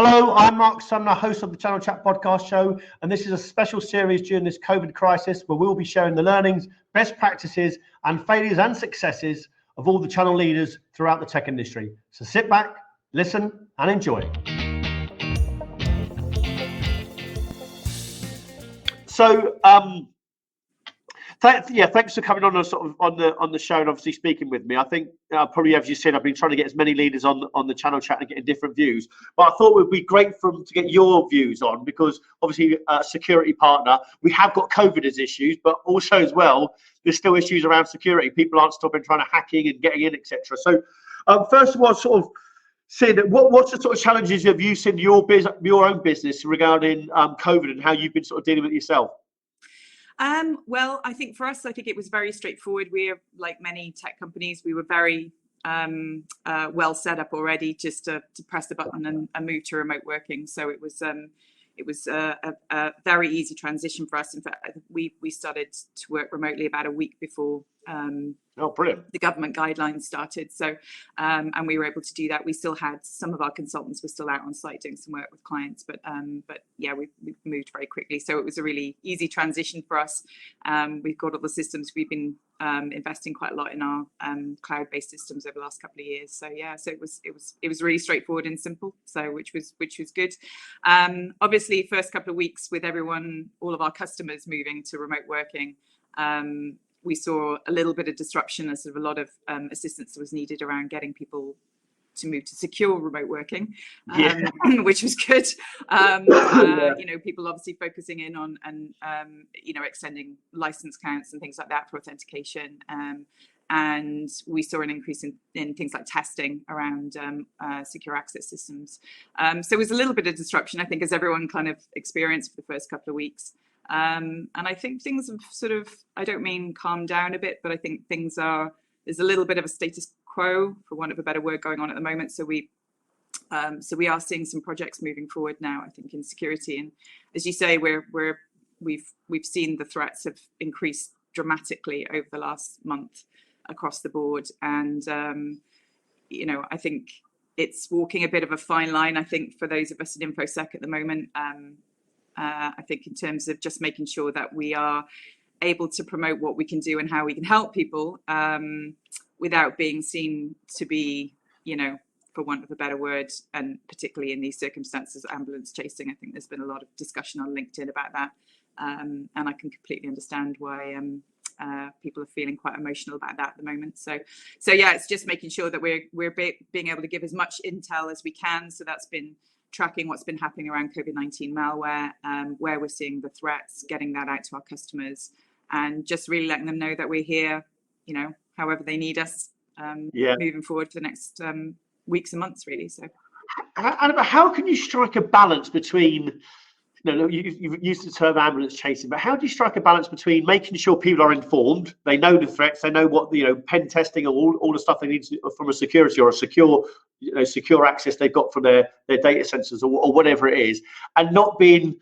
Hello, I'm Mark Sumner, host of the Channel Chat podcast show, and this is a special series during this COVID crisis where we'll be sharing the learnings, best practices, and failures and successes of all the channel leaders throughout the tech industry. So sit back, listen, and enjoy. So, thanks for coming on on the show and obviously speaking with me. I think probably, as you said, I've been trying to get as many leaders on the channel chat and getting different views. But I thought it would be great to get your views on, because obviously a security partner, we have got COVID as issues, but also as well, there's still issues around security. People aren't stopping trying to hacking and getting in, etc. So first of all, sort of saying that what's the sort of challenges have you seen your own business regarding COVID and how you've been sort of dealing with it yourself? Well, I think for us, I think it was very straightforward. We are, like many tech companies, we were very well set up already just to press the button and move to remote working. So it was a very easy transition for us. In fact, we started to work remotely about a week before brilliant. The government guidelines started. So and we were able to do that. We still had some of our consultants were still out on site doing some work with clients, but yeah, we moved very quickly. So it was a really easy transition for us. We've got all the systems. We've been investing quite a lot in our cloud-based systems over the last couple of years. So yeah, so it was really straightforward and simple. So which was good. Obviously, first couple of weeks with all of our customers moving to remote working, we saw a little bit of disruption as sort of a lot of assistance was needed around getting people to move to secure remote working, which was good. You know, people obviously focusing in on and you know, extending license counts and things like that for authentication. And we saw an increase in things like testing around secure access systems. So it was a little bit of disruption, I think, as everyone kind of experienced for the first couple of weeks. And I think things have sort of, I don't mean calmed down a bit, but I think there's a little bit of a status quo, for want of a better word, going on at the moment. So we are seeing some projects moving forward now, I think, in security. And as you say, we've seen the threats have increased dramatically over the last month across the board. And, you know, I think it's walking a bit of a fine line, I think, for those of us in InfoSec at the moment. I think in terms of just making sure that we are able to promote what we can do and how we can help people without being seen to be, you know, for want of a better word, and particularly in these circumstances, ambulance chasing. I think there's been a lot of discussion on LinkedIn about that. And I can completely understand why people are feeling quite emotional about that at the moment. So yeah, it's just making sure that we're being able to give as much intel as we can. So that's been tracking what's been happening around COVID-19 malware, where we're seeing the threats, getting that out to our customers, and just really letting them know that we're here, you know, however they need us, moving forward for the next weeks and months, really. So, Annabel, how can you strike a balance between, you know, you've used the term ambulance chasing, but how do you strike a balance between making sure people are informed, they know the threats, they know what, you know, pen testing, or all the stuff they need to, from a security or a secure access they've got from their data centers or whatever it is, and not being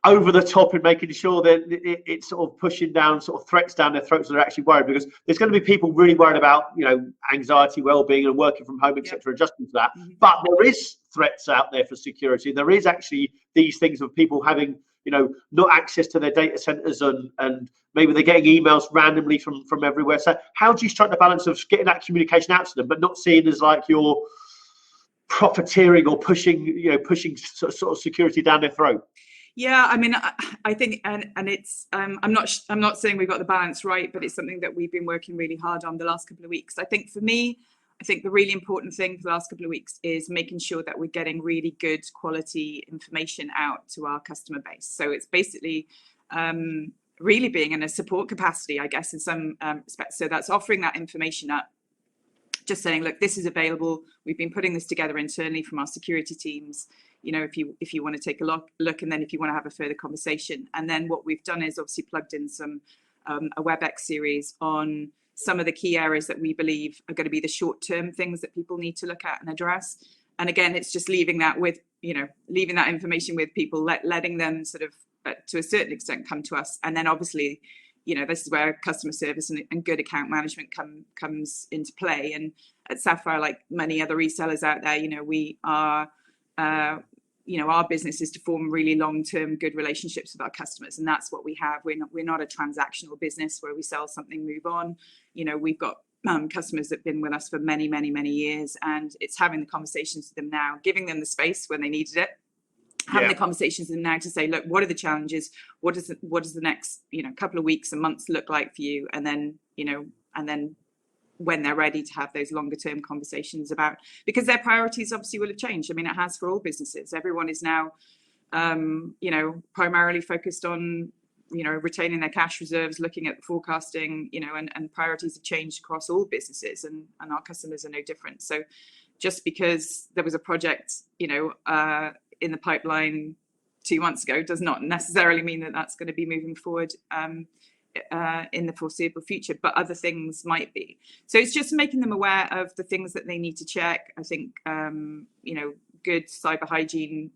over the top and making sure that it's sort of pushing down sort of threats down their throats, so they're actually worried, because there's going to be people really worried about, you know, anxiety, well-being, and working from home, etc., adjusting to that. But there is threats out there for security. There is actually these things of people having, you know, not access to their data centers, and maybe they're getting emails randomly from everywhere. So how do you strike the balance of getting that communication out to them, but not seen as like you're profiteering or pushing sort of security down their throat? Yeah, I mean, I think, and it's, I'm not saying we've got the balance right, but it's something that we've been working really hard on the last couple of weeks. I think for me, I think the really important thing for the last couple of weeks is making sure that we're getting really good quality information out to our customer base. So it's basically really being in a support capacity, I guess, in some respects. So that's offering that information up, just saying, look, this is available. We've been putting this together internally from our security teams. You know, if you want to take a look, and then if you want to have a further conversation. And then what we've done is obviously plugged in some a WebEx series on some of the key areas that we believe are going to be the short-term things that people need to look at and address. And again, it's just leaving that with, you know, leaving that information with people, letting them sort of, to a certain extent, come to us. And then obviously, you know, this is where customer service and good account management comes into play. And at Sapphire, like many other resellers out there, you know, we are you know, our business is to form really long-term good relationships with our customers, and that's what we have. We're not a transactional business where we sell something, move on. You know, we've got customers that have been with us for many, many, many years, and it's having the conversations with them now, giving them the space when they needed it, having the conversations with them now to say, look, what are the challenges? What does the next, you know, couple of weeks and months look like for you? And then, you know, and then when they're ready to have those longer term conversations about, because their priorities obviously will have changed. I mean, it has for all businesses. Everyone is now, you know, primarily focused on, you know, retaining their cash reserves, looking at forecasting, you know, and priorities have changed across all businesses, and our customers are no different. So just because there was a project, you know, in the pipeline 2 months ago does not necessarily mean that that's going to be moving forward in the foreseeable future, but other things might be. So it's just making them aware of the things that they need to check. I think, you know, good cyber hygiene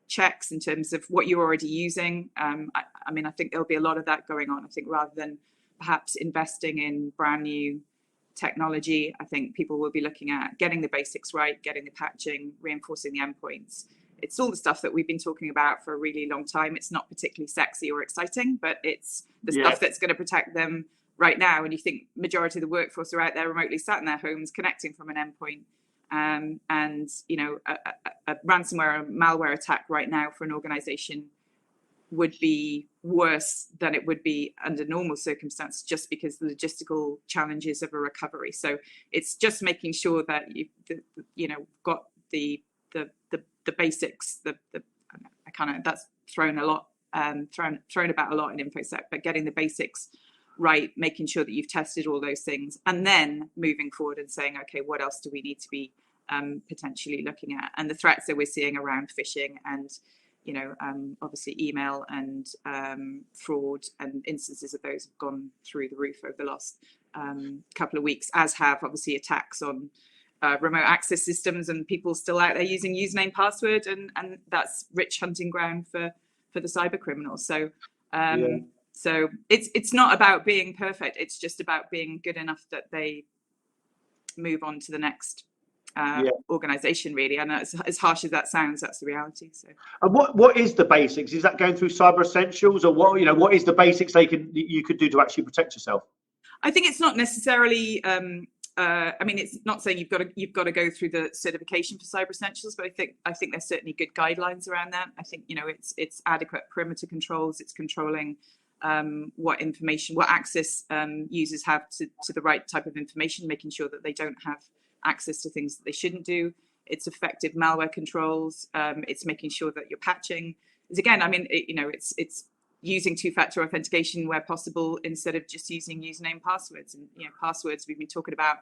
checks in terms of what you're already using. I mean, I think there'll be a lot of that going on. I think rather than perhaps investing in brand new technology, I think people will be looking at getting the basics right, getting the patching, reinforcing the endpoints. It's all the stuff that we've been talking about for a really long time. It's not particularly sexy or exciting, but it's the stuff that's going to protect them right now. And you think majority of the workforce are out there remotely sat in their homes connecting from an endpoint. And, you know, a ransomware or malware attack right now for an organization would be worse than it would be under normal circumstances, just because the logistical challenges of a recovery. So it's just making sure that you've, you know, got the basics. I kind of, that's thrown about a lot in InfoSec, but getting the basics right, making sure that you've tested all those things, and then moving forward and saying, okay, what else do we need to be potentially looking at? And the threats that we're seeing around phishing and, you know, obviously email and fraud and instances of those have gone through the roof over the last couple of weeks, as have obviously attacks on remote access systems, and people still out there using username, password, and that's rich hunting ground for the cyber criminals. So so it's not about being perfect. It's just about being good enough that they move on to the next organization, really. And as harsh as that sounds, that's the reality. So, and what is the basics? Is that going through Cyber Essentials, or what, you know, what is the basics you could do to actually protect yourself? I think it's not necessarily I mean, it's not saying you've got to go through the certification for Cyber Essentials, but I think there's certainly good guidelines around that. I think, you know, it's adequate perimeter controls. It's controlling what access users have to the right type of information, making sure that they don't have access to things that they shouldn't do. It's effective malware controls. It's making sure that you're patching. Because again, I mean, you know, it's using two-factor authentication where possible instead of just using username, passwords. And, you know, passwords we've been talking about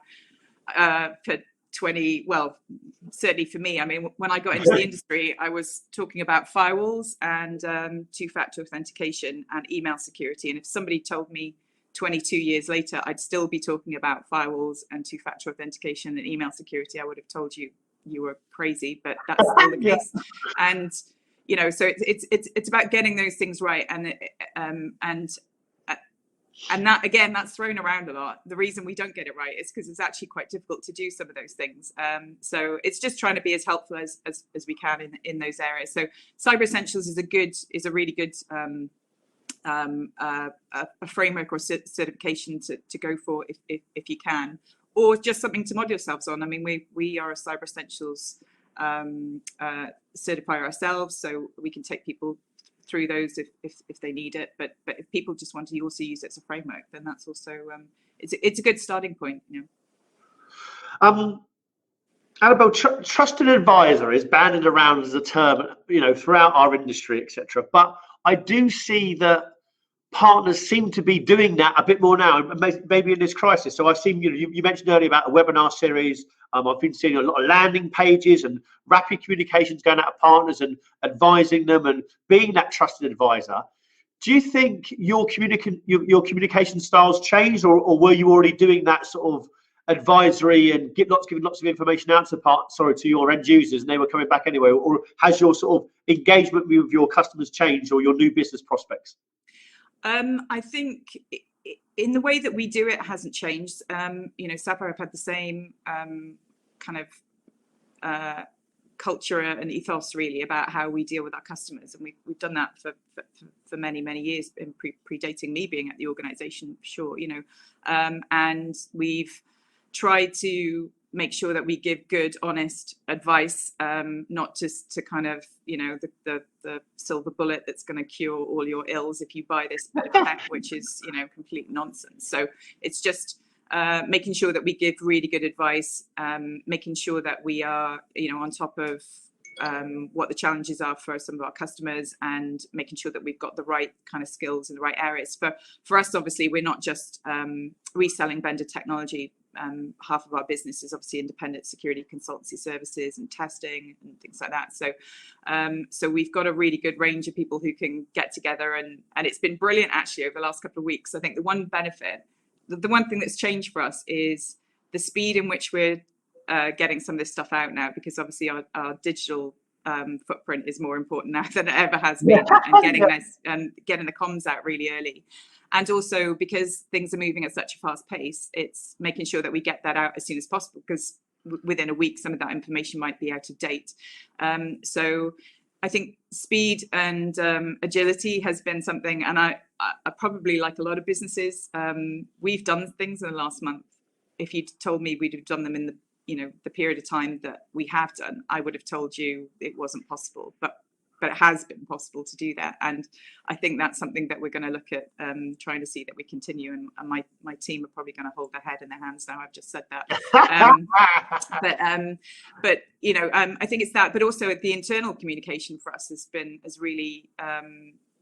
for 20, well, certainly for me. I mean, when I got into the industry, I was talking about firewalls and two-factor authentication and email security. And if somebody told me 22 years later, I'd still be talking about firewalls and two-factor authentication and email security, I would have told you were crazy, but that's still the case. And, you know, so it's about getting those things right, and that, again, that's thrown around a lot. The reason we don't get it right is because it's actually quite difficult to do some of those things. So it's just trying to be as helpful as we can in those areas. So Cyber Essentials is a really good a framework or certification to go for if you can, or just something to model yourselves on. I mean, we are a Cyber Essentials certifier ourselves, so we can take people through those if they need it. But if people just want to also use it as a framework, then that's also it's a good starting point. You know. Annabel, trusted advisor is bandied around as a term, you know, throughout our industry, etc. But I do see that partners seem to be doing that a bit more now, maybe in this crisis. So I've seen, you know, you mentioned earlier about a webinar series. I've been seeing a lot of landing pages and rapid communications going out to partners and advising them and being that trusted advisor. Do you think your communication styles changed, or were you already doing that sort of advisory and giving lots of information out to your end users, and they were coming back anyway? Or has your sort of engagement with your customers changed, or your new business prospects? I think in the way that we do it hasn't changed. You know, Sapphire have had the same kind of culture and ethos really about how we deal with our customers, and we've done that for many years, predating me being at the organization, sure, you know, and we've tried to make sure that we give good, honest advice, not just to kind of, you know, the silver bullet that's going to cure all your ills if you buy this bit of tech, which is, you know, complete nonsense. So it's just making sure that we give really good advice, making sure that we are, you know, on top of what the challenges are for some of our customers, and making sure that we've got the right kind of skills in the right areas. For us, obviously, we're not just reselling vendor technology. Half of our business is obviously independent security consultancy services and testing and things like that. So so we've got a really good range of people who can get together, and it's been brilliant actually over the last couple of weeks. I think the one benefit, the one thing that's changed for us is the speed in which we're getting some of this stuff out now, because obviously our digital footprint is more important now than it ever has been, and getting this and getting the comms out really early. And also because things are moving at such a fast pace, it's making sure that we get that out as soon as possible, because within a week, some of that information might be out of date. So I think speed and agility has been something, and I probably, like a lot of businesses, we've done things in the last month. If you'd told me we'd have done them in the, you know, the period of time that we have done, I would have told you it wasn't possible, but it has been possible to do that. And I think that's something that we're going to look at, trying to see that we continue. And my team are probably going to hold their head in their hands now I've just said that. But you know, I think it's that, but also the internal communication for us has really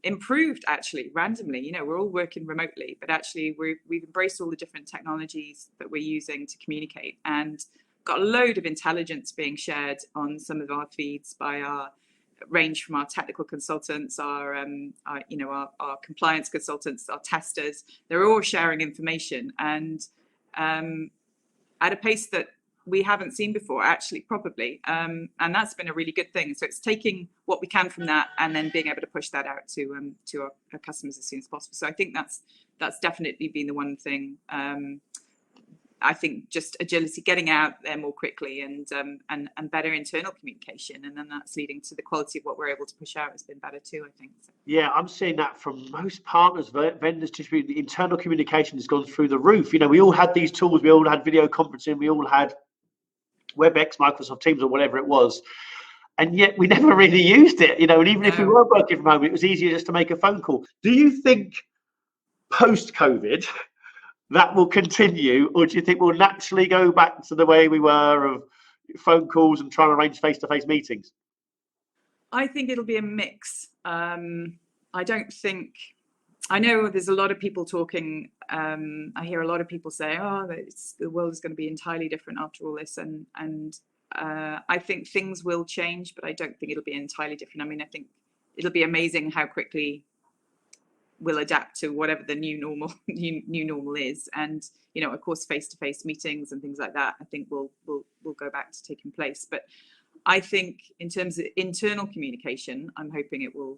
improved actually randomly. You know, we're all working remotely, but actually we've embraced all the different technologies that we're using to communicate, and got a load of intelligence being shared on some of our feeds by our range from our technical consultants, our compliance consultants, our testers. They're all sharing information, and at a pace that we haven't seen before, actually, probably. And that's been a really good thing. So it's taking what we can from that and then being able to push that out to our customers as soon as possible. So I think that's definitely been the one thing. I think just agility, getting out there more quickly, and better internal communication, and then that's leading to the quality of what we're able to push out has been better too, I think. So. Yeah, I'm seeing that from most partners, vendors, distributors. The internal communication has gone through the roof. You know, we all had these tools, we all had video conferencing, we all had WebEx, Microsoft Teams, or whatever it was, and yet we never really used it. You know, and even if we were working from home, it was easier just to make a phone call. Do you think post-COVID that will continue, or do you think we'll naturally go back to the way we were of phone calls and trying to arrange face-to-face meetings? I think it'll be a mix. I don't think, I know there's a lot of people talking, I hear a lot of people say, oh, the world is going to be entirely different after all this, and I think things will change, but I don't think it'll be entirely different. I mean, I think it'll be amazing how quickly we'll adapt to whatever the new normal is, and you know, of course, face-to-face meetings and things like that, I think will go back to taking place. But I think in terms of internal communication, I'm hoping it will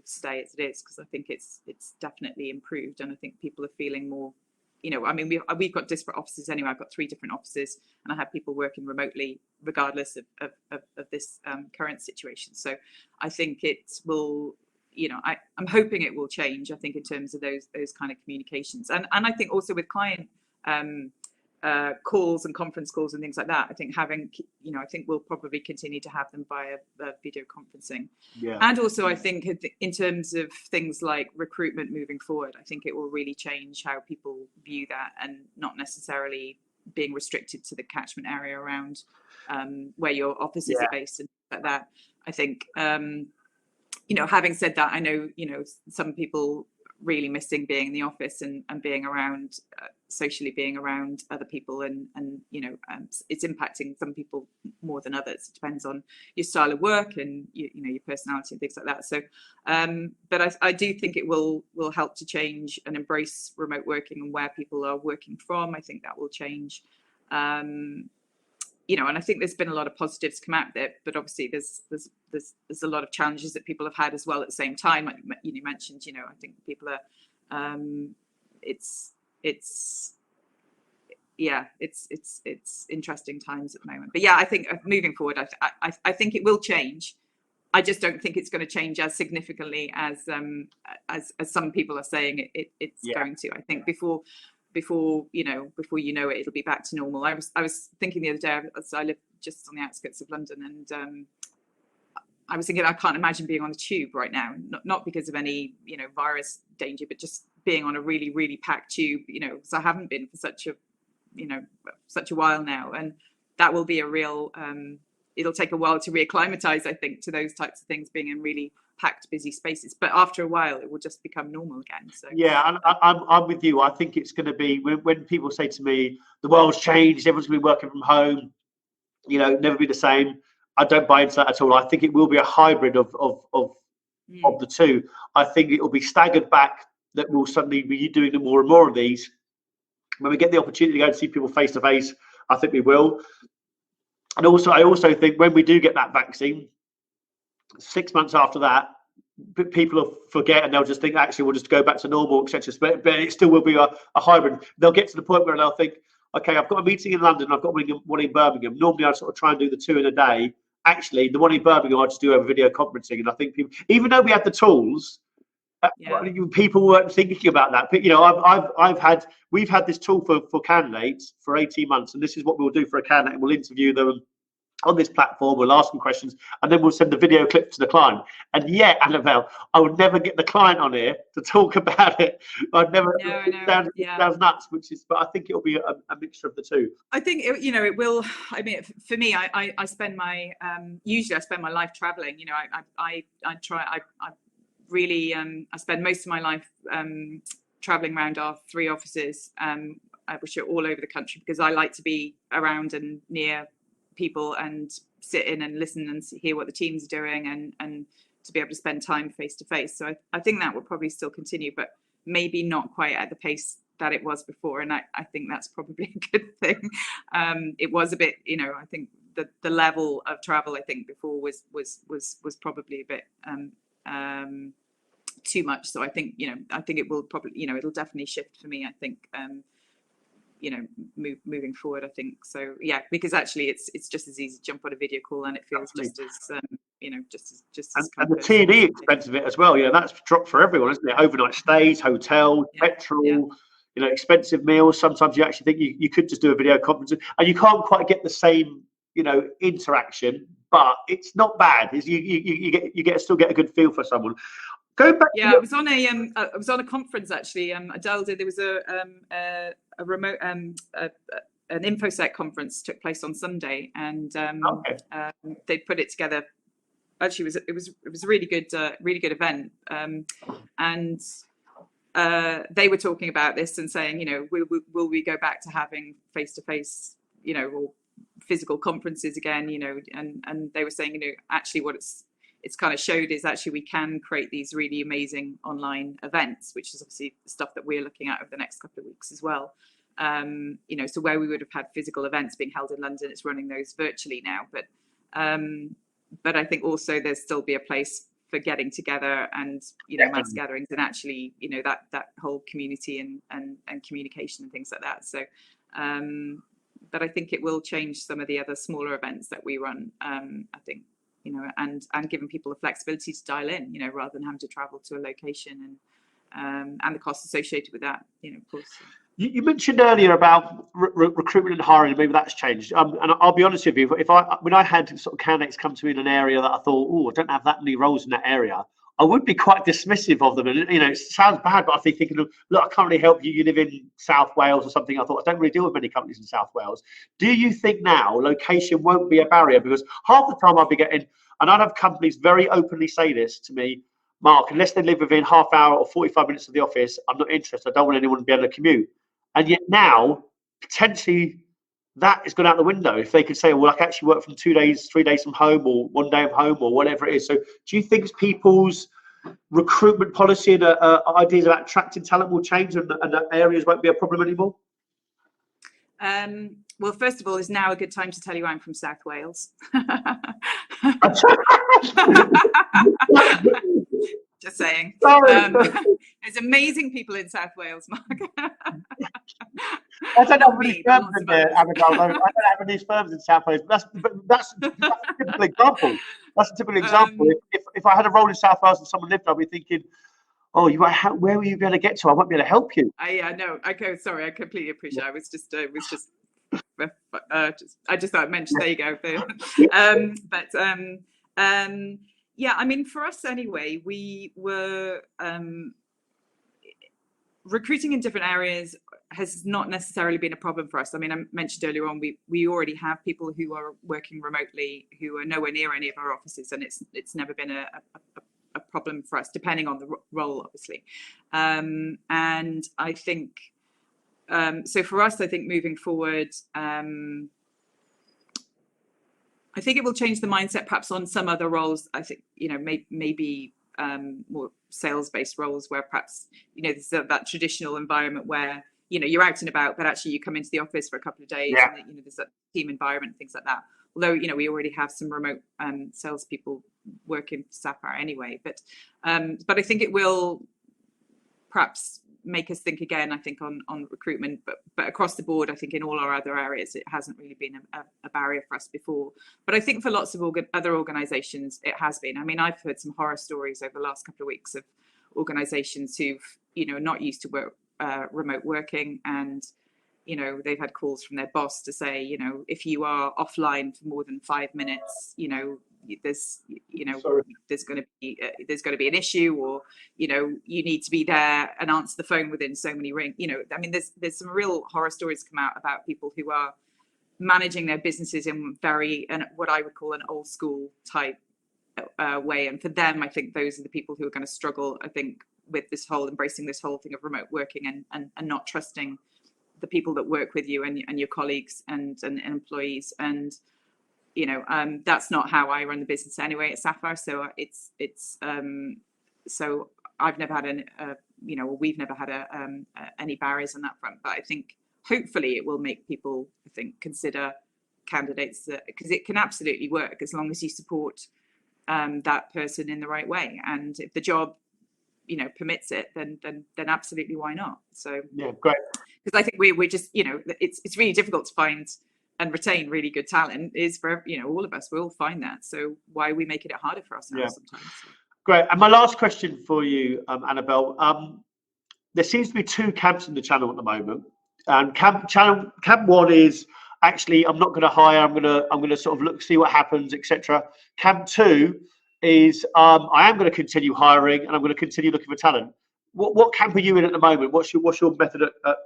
stay as it is, because I think it's definitely improved, and I think people are feeling more. You know, I mean, we've got disparate offices anyway. I've got 3 different offices, and I have people working remotely regardless of this current situation. So I think it will. You know, I'm hoping it will change, I think, in terms of those kind of communications. And I think also with client calls and conference calls and things like that, I think having, you know, I think we'll probably continue to have them via video conferencing. Yeah. And also I think in terms of things like recruitment moving forward, I think it will really change how people view that, and not necessarily being restricted to the catchment area around where your offices are based and like that. I think you know, having said that, I know, you know, some people really missing being in the office and being around, socially being around other people, and you know, it's impacting some people more than others. It depends on your style of work and you know, your personality and things like that. So, but I do think it will help to change and embrace remote working and where people are working from. I think that will change. You know, and I think there's been a lot of positives come out of it, but obviously there's a lot of challenges that people have had as well at the same time. Like you mentioned, you know, I think people are, it's yeah, it's interesting times at the moment. But yeah, I think moving forward, I think it will change. I just don't think it's going to change as significantly as some people are saying it's going to. I think before you know it, it'll be back to normal. I was thinking the other day, I live just on the outskirts of London, and I was thinking I can't imagine being on a tube right now, not because of any virus danger, but just being on a really, really packed tube, because I haven't been for such a while now, and that will be a real it'll take a while to reacclimatize, I think, to those types of things, being in really packed, busy spaces. But after a while, it will just become normal again. So yeah, and I'm with you. I think it's going to be when people say to me, the world's changed, everyone's going to be working from home, never be the same. I don't buy into that at all. I think it will be a hybrid of the two. I think it will be staggered back, that we'll suddenly be doing more and more of these. When we get the opportunity to go and see people face to face, I think we will. And also, I also think when we do get that vaccine, 6 months after that, people will forget and they'll just think, actually, we'll just go back to normal, etc. But it still will be a hybrid. They'll get to the point where they'll think, okay, I've got a meeting in London, I've got one in Birmingham. Normally, I sort of try and do the 2 in a day. Actually, the one in Birmingham, I just do over video conferencing. And I think people, even though we have the tools, people weren't thinking about that. But we've had this tool for candidates for 18 months, and this is what we'll do for a candidate. We'll interview them on this platform, we'll ask them questions, and then we'll send the video clip to the client. And yet, Annabel, I would never get the client on here to talk about it. I'd never. Sounds nuts, but I think it'll be a mixture of the two. I think it will. I mean, for me, I spend my usually I spend my life traveling. I spend most of my life traveling around our 3 offices, which are all over the country, because I like to be around and near people and sit in and listen and hear what the teams are doing, and to be able to spend time face to face. So I think that will probably still continue, but maybe not quite at the pace that it was before. And I think that's probably a good thing. It was a bit, I think the level of travel, I think before was probably a bit too much. So I think it will probably, it'll definitely shift for me, I think, moving forward, I think. So yeah, because actually it's just as easy to jump on a video call, and it feels just as just as and the T&E expense of it as well. That's dropped for everyone, isn't it? Overnight stays, hotel, petrol, expensive meals. Sometimes you actually think you could just do a video conference, and you can't quite get the same interaction, but it's not bad. You still get a good feel for someone. Going back, I was on a conference actually. Adele did. There was a remote an InfoSec conference took place on Sunday, and they put it together. Actually, it was a really good event, and they were talking about this and saying, will we go back to having face-to-face, or physical conferences again, and they were saying, actually what it's kind of showed is actually we can create these really amazing online events, which is obviously the stuff that we're looking at over the next couple of weeks as well. So where we would have had physical events being held in London, it's running those virtually now. But I think also there's still be a place for getting together and mass gatherings, and actually that whole community and communication and things like that. So but I think it will change some of the other smaller events that we run, I think, and giving people the flexibility to dial in, rather than having to travel to a location, and the costs associated with that, of course. You mentioned earlier about recruitment and hiring, maybe that's changed. And I'll be honest with you, when I had sort of candidates come to me in an area that I thought, oh, I don't have that many roles in that area, I would be quite dismissive of them. And it sounds bad, but I'd be thinking, look, I can't really help you. You live in South Wales or something. I thought, I don't really deal with many companies in South Wales. Do you think now location won't be a barrier? Because half the time I'll be getting, and I'd have companies very openly say this to me, Mark, unless they live within half hour or 45 minutes of the office, I'm not interested. I don't want anyone to be able to commute. And yet now, potentially, that is gone out the window. If they could say, well, I can actually work from 2 days, 3 days from home, or 1 day from home, or whatever it is. So do you think people's recruitment policy and ideas about attracting talent will change, and that areas won't be a problem anymore? Well, first of all, is now a good time to tell you I'm from South Wales. Just saying. There's amazing people in South Wales, Mark. I don't Not have any me, but firms lots in of there, others. Annabelle. I don't have any firms in South Wales. That's a typical example. That's a typical example. Um, If I had a role in South Wales and someone lived, I'd be thinking, oh, where were you going to get to? I won't be able to help you. I know. Okay, sorry. I completely appreciate. I was just I just thought I'd mention. There you go. But yeah, I mean, for us anyway, we were recruiting in different areas has not necessarily been a problem for us. I mean, I mentioned earlier on, we already have people who are working remotely who are nowhere near any of our offices, and it's never been a problem for us, depending on the role, obviously. And I think, so for us, I think moving forward, I think it will change the mindset perhaps on some other roles. I think, maybe more sales-based roles where perhaps, there's that traditional environment where, you're out and about, but actually you come into the office for a couple of days, Yeah. and there's a team environment, things like that. Although, we already have some remote salespeople working for Sapphire anyway, but I think it will perhaps make us think again, I think, on recruitment, but across the board, I think in all our other areas, it hasn't really been a barrier for us before. But I think for lots of other organizations, it has been. I mean, I've heard some horror stories over the last couple of weeks of organizations who've, not used to remote working, and they've had calls from their boss to say, if you are offline for more than 5 minutes, there's going to be an issue, or you need to be there and answer the phone within so many rings. I mean, there's some real horror stories come out about people who are managing their businesses in what I would call an old school type way, and for them, I think those are the people who are going to struggle, I think, with embracing this whole thing of remote working and not trusting the people that work with you and your colleagues and employees. And that's not how I run the business anyway at Sapphire. So so I've never had we've never had any barriers on that front. But I think hopefully it will make people, I think, consider candidates, because it can absolutely work as long as you support that person in the right way. And if the job permits it, then absolutely, why not? So yeah, great. Because I think we're just, it's really difficult to find and retain really good talent, is for all of us. We'll find that. So why are we making it harder for ourselves sometimes? Great. And my last question for you, Annabel. There seems to be two camps in the channel at the moment. And camp one is actually, I'm not going to hire. I'm going to sort of see what happens, etc. Camp two is I am going to continue hiring, and I'm going to continue looking for talent. What camp are you in at the moment? What's your method at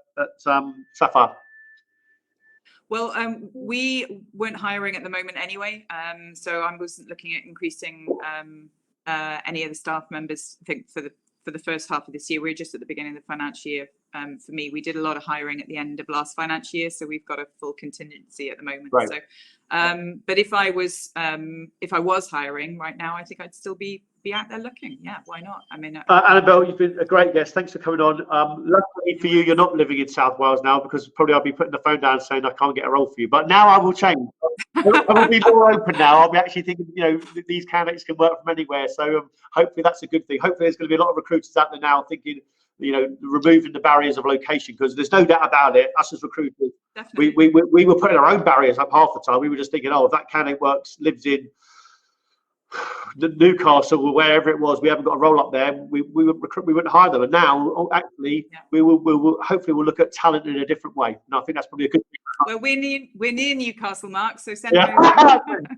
Sapphire? Well, we weren't hiring at the moment anyway, so I wasn't looking at increasing any of the staff members. I think for the first half of this year, we're just at the beginning of the financial year. For me, we did a lot of hiring at the end of last financial year, so we've got a full contingency at the moment. Right. So, but if I was hiring right now, I think I'd still be out there looking. Yeah, why not? I mean, Annabel, you've been a great guest. Thanks for coming on. Luckily for you, you're not living in South Wales now, because probably I'll be putting the phone down saying I can't get a role for you. But now I will change. I will be more open now. I'll be actually thinking, these candidates can work from anywhere. So hopefully that's a good thing. Hopefully there's going to be a lot of recruiters out there now thinking, removing the barriers of location, because there's no doubt about it. Us as recruiters, we were putting our own barriers up half the time. We were just thinking, if that candidate lives in Newcastle or wherever it was, we haven't got a role up there, we wouldn't hire them. And now we will hopefully we'll look at talent in a different way. And I think that's probably a good thing. Well, we're near Newcastle, Marc, so send them Perfect.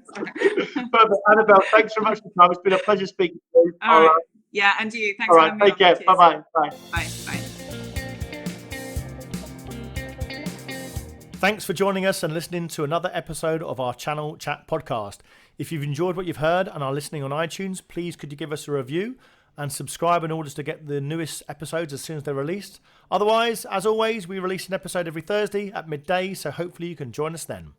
Annabel, thanks very much for your time. It's been a pleasure speaking to you. All right. Yeah, and you. Thanks for having me. Take care. Bye. Bye. Thanks for joining us and listening to another episode of our Channel Chat podcast. If you've enjoyed what you've heard and are listening on iTunes, please could you give us a review and subscribe in order to get the newest episodes as soon as they're released. Otherwise, as always, we release an episode every Thursday at midday, so hopefully you can join us then.